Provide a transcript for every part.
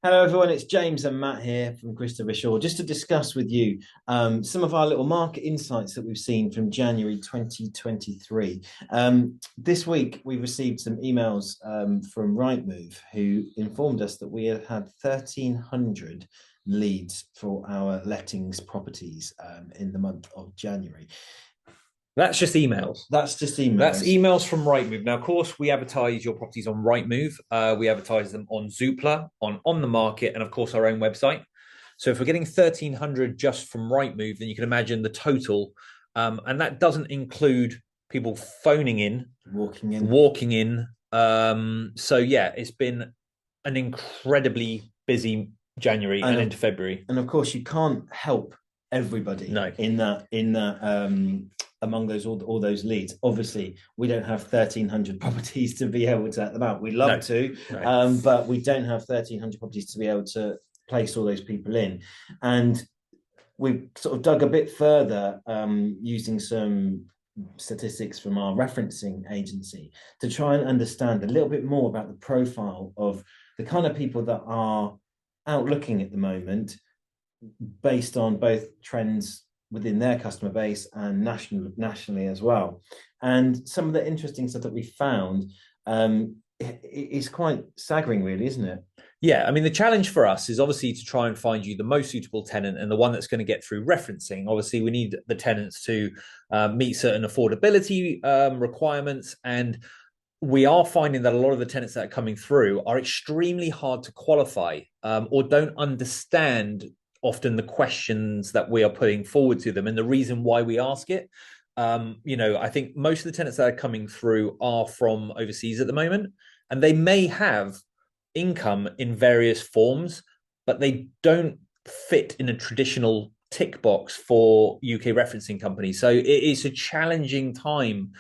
Hello, everyone. It's James and Matt here from Christopher Shaw, just to discuss with you some of our little market insights that we've seen from January 2023. This week, we received some emails from Rightmove, who informed us that we have had 1,300 leads for our lettings properties in the month of January. That's just emails. That's just That's emails. emails from Rightmove. Now, of course, we advertise your properties on Rightmove. We advertise them on Zoopla, on the market, and of course our own website. So if we're getting 1,300 just from Rightmove, then you can imagine the total, and that doesn't include people phoning in, walking in. So yeah, it's been an incredibly busy January and into February. And of course, you can't help everybody No. in that among those all those leads. Obviously, we don't have 1,300 properties to be able to let them out. We love to, but we don't have 1,300 properties to be able to place all those people in. And we've sort of dug a bit further using some statistics from our referencing agency to try and understand a little bit more about the profile of the kind of people that are out looking at the moment, based on both trends within their customer base and nationally as well. And some of the interesting stuff that we found is quite staggering, really, isn't it? Yeah, I mean, the challenge for us is obviously to try and find you the most suitable tenant and the one that's going to get through referencing. Obviously, we need the tenants to meet certain affordability requirements. And we are finding that a lot of the tenants that are coming through are extremely hard to qualify or don't understand often the questions that we are putting forward to them and the reason why we ask it. I think most of the tenants that are coming through are from overseas at the moment, and they may have income in various forms, but they don't fit in a traditional tick box for UK referencing companies. So it is a challenging time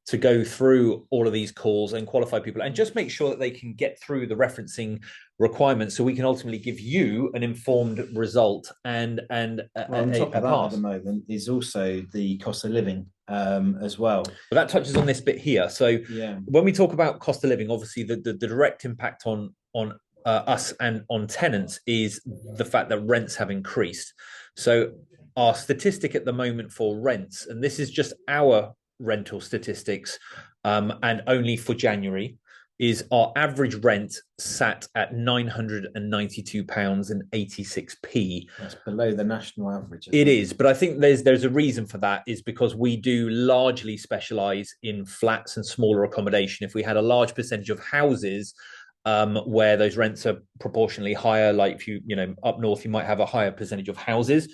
to go through all of these calls and qualify people and just make sure that they can get through the referencing requirements so we can ultimately give you an informed result and well, on top of that at the moment is also the cost of living as well. But that touches on this bit here. So yeah, when we talk about cost of living, obviously the direct impact on us and on tenants is the fact that rents have increased. So our statistic at the moment for rents, and this is just our rental statistics, and only for January, is our average rent sat at £992.86. That's below the national average. It is, but I think there's a reason for that, is because we do largely specialize in flats and smaller accommodation. If we had a large percentage of houses where those rents are proportionally higher, like if you up north, you might have a higher percentage of houses.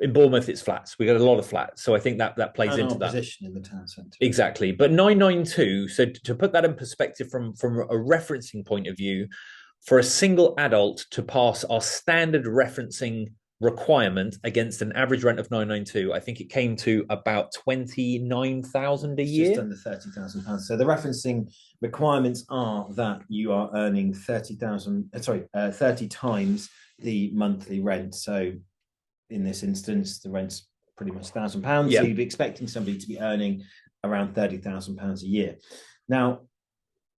In Bournemouth, it's flats. We got a lot of flats, so I think that plays into that position in the town centre. Exactly, but 992. So to put that in perspective from a referencing point of view, for a single adult to pass our standard referencing requirement against an average rent of 992, I think it came to about 29,000 a year, just under £30,000. So the referencing requirements are that you are earning 30 times the monthly rent. So in this instance, the rent's pretty much £1,000. Yeah. So you'd be expecting somebody to be earning around £30,000 a year. Now,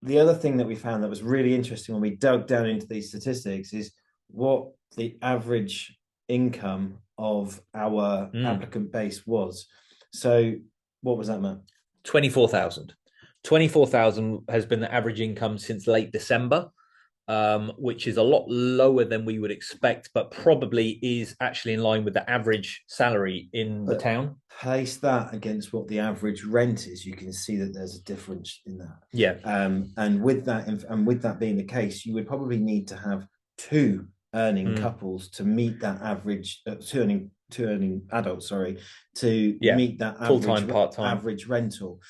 the other thing that we found that was really interesting when we dug down into these statistics is what the average income of our applicant base was. So what was that, Matt? 24,000. 24,000 has been the average income since late December, which is a lot lower than we would expect, but probably is actually in line with the average salary in the town. Place that against what the average rent is, you can see that there's a difference in that. Yeah. And with that being the case, you would probably need to have two earning couples to meet that average, two earning adults, to meet that full-time, part-time average rental.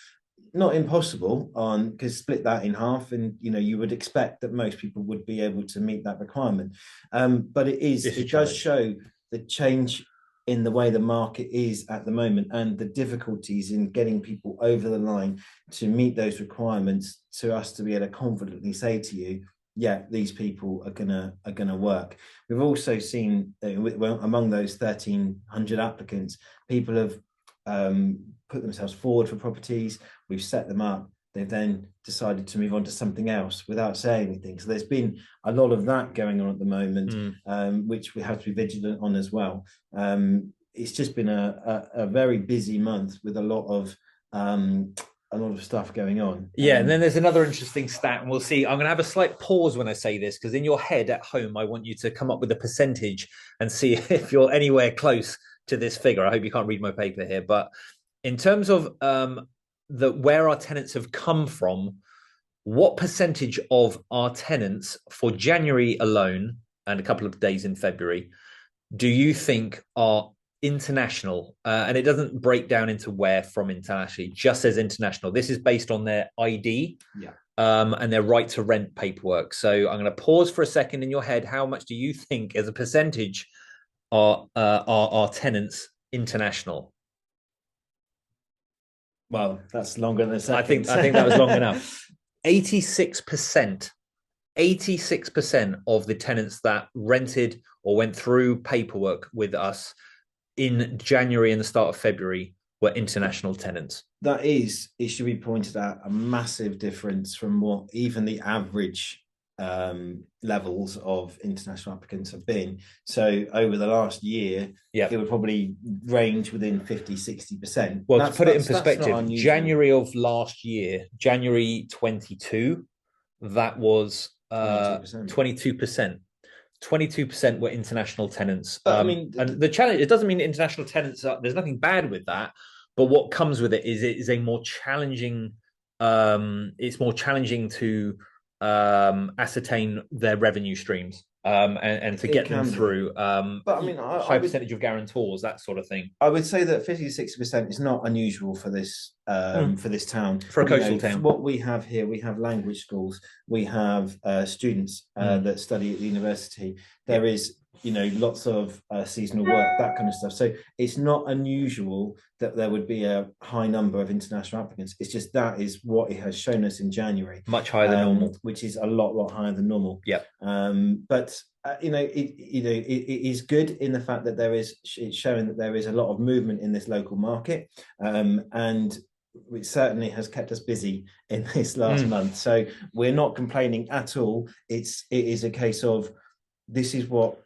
Not impossible, because split that in half, and you would expect that most people would be able to meet that requirement. But it does show the change in the way the market is at the moment and the difficulties in getting people over the line to meet those requirements, to us to be able to confidently say to you, yeah, these people are gonna work. We've also seen among those 1,300 applicants, people have put themselves forward for properties. We've set them up. they've then decided to move on to something else without saying anything. So there's been a lot of that going on at the moment, which we have to be vigilant on as well. It's just been a very busy month with a lot of stuff going on. Yeah, and then there's another interesting stat, and we'll see. I'm going to have a slight pause when I say this, because in your head at home, I want you to come up with a percentage and see if you're anywhere close to this figure. I hope you can't read my paper here, but in terms of where our tenants have come from, what percentage of our tenants for January alone and a couple of days in February do you think are international? And it doesn't break down into where from internationally, just says international. This is based on their ID and their right to rent paperwork. So I'm going to pause for a second in your head. How much do you think as a percentage are tenants international? Well, that's longer than a second. I think that was long enough. 86% of the tenants that rented or went through paperwork with us in January and the start of February were international tenants. That is, it should be pointed out, a massive difference from what even the average levels of international applicants have been. So over the last year, it would probably range within 50-60%. Well, to put it in perspective, January of last year, January 22, that was 22%. 22% were international tenants. And the challenge, it doesn't mean international tenants there's nothing bad with that, but what comes with it is a more challenging, it's more challenging to ascertain their revenue streams and to get them through. But I mean, high percentage of guarantors, that sort of thing. I would say that 50-60% is not unusual for this town, for a coastal town. What we have here, we have language schools, we have students that study at the university. There is lots of seasonal work, that kind of stuff. So it's not unusual that there would be a high number of international applicants. It's just that is what it has shown us in January. Much higher than normal. Which is a lot higher than normal. But it is good in the fact that it's showing that there is a lot of movement in this local market. And it certainly has kept us busy in this last month. So we're not complaining at all. It is a case of, this is what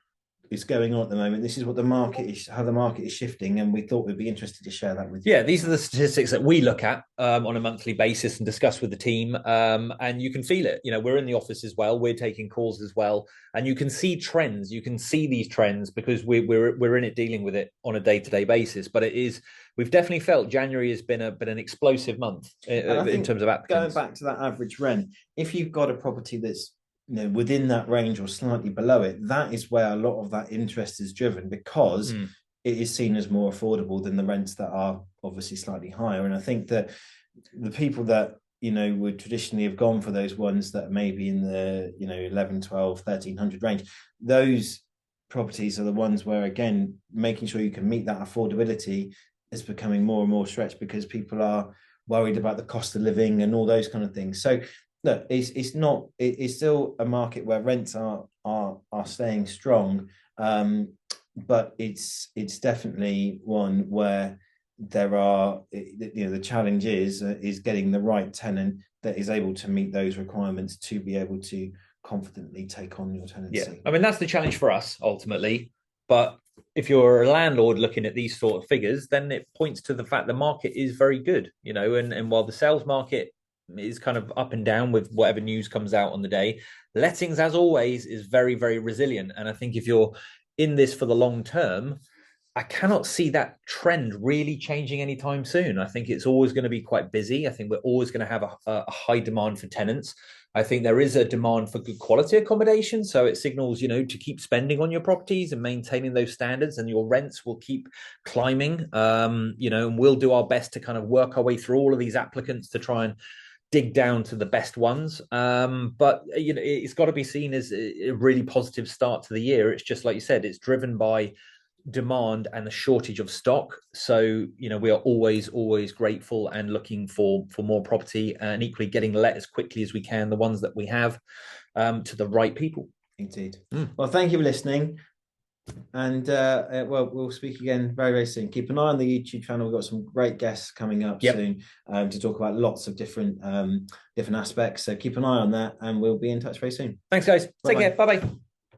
is going on at the moment. This is what the market is, how the market is shifting, and we thought we'd be interested to share that with you. Yeah, these are the statistics that we look at on a monthly basis and discuss with the team, and you can feel it. We're in the office as well. We're taking calls as well, and you can see trends. You can see these trends because we're in it, dealing with it on a day-to-day basis. But we've definitely felt January has been an explosive month in terms of applicants. Going back to that average rent, if you've got a property that's within that range or slightly below it, that is where a lot of that interest is driven, because it is seen as more affordable than the rents that are obviously slightly higher. And I think that the people that would traditionally have gone for those ones that may be in the 11, 12, 1300 range, those properties are the ones where, again, making sure you can meet that affordability is becoming more and more stretched, because people are worried about the cost of living and all those kind of things. So look, it's still a market where rents are staying strong, but it's definitely one where there are the challenge is getting the right tenant that is able to meet those requirements to be able to confidently take on your tenancy. Yeah, I mean, that's the challenge for us ultimately. But if you're a landlord looking at these sort of figures, then it points to the fact the market is very good, and while the sales market is kind of up and down with whatever news comes out on the day, lettings, as always, is very, very resilient. And I think if you're in this for the long term, I cannot see that trend really changing anytime soon. I think it's always going to be quite busy. I think we're always going to have a high demand for tenants. I think there is a demand for good quality accommodation. So it signals, to keep spending on your properties and maintaining those standards, and your rents will keep climbing, and we'll do our best to kind of work our way through all of these applicants to try and dig down to the best ones. But it's got to be seen as a really positive start to the year. It's just like you said, it's driven by demand and the shortage of stock. So we are always grateful and looking for more property, and equally getting let as quickly as we can, the ones that we have, to the right people. Indeed. Well, thank you for listening. And well, we'll speak again very, very soon. Keep an eye on the YouTube channel. We've got some great guests coming up soon to talk about lots of different aspects. So keep an eye on that, and we'll be in touch very soon. Thanks, guys. Take care. Bye-bye.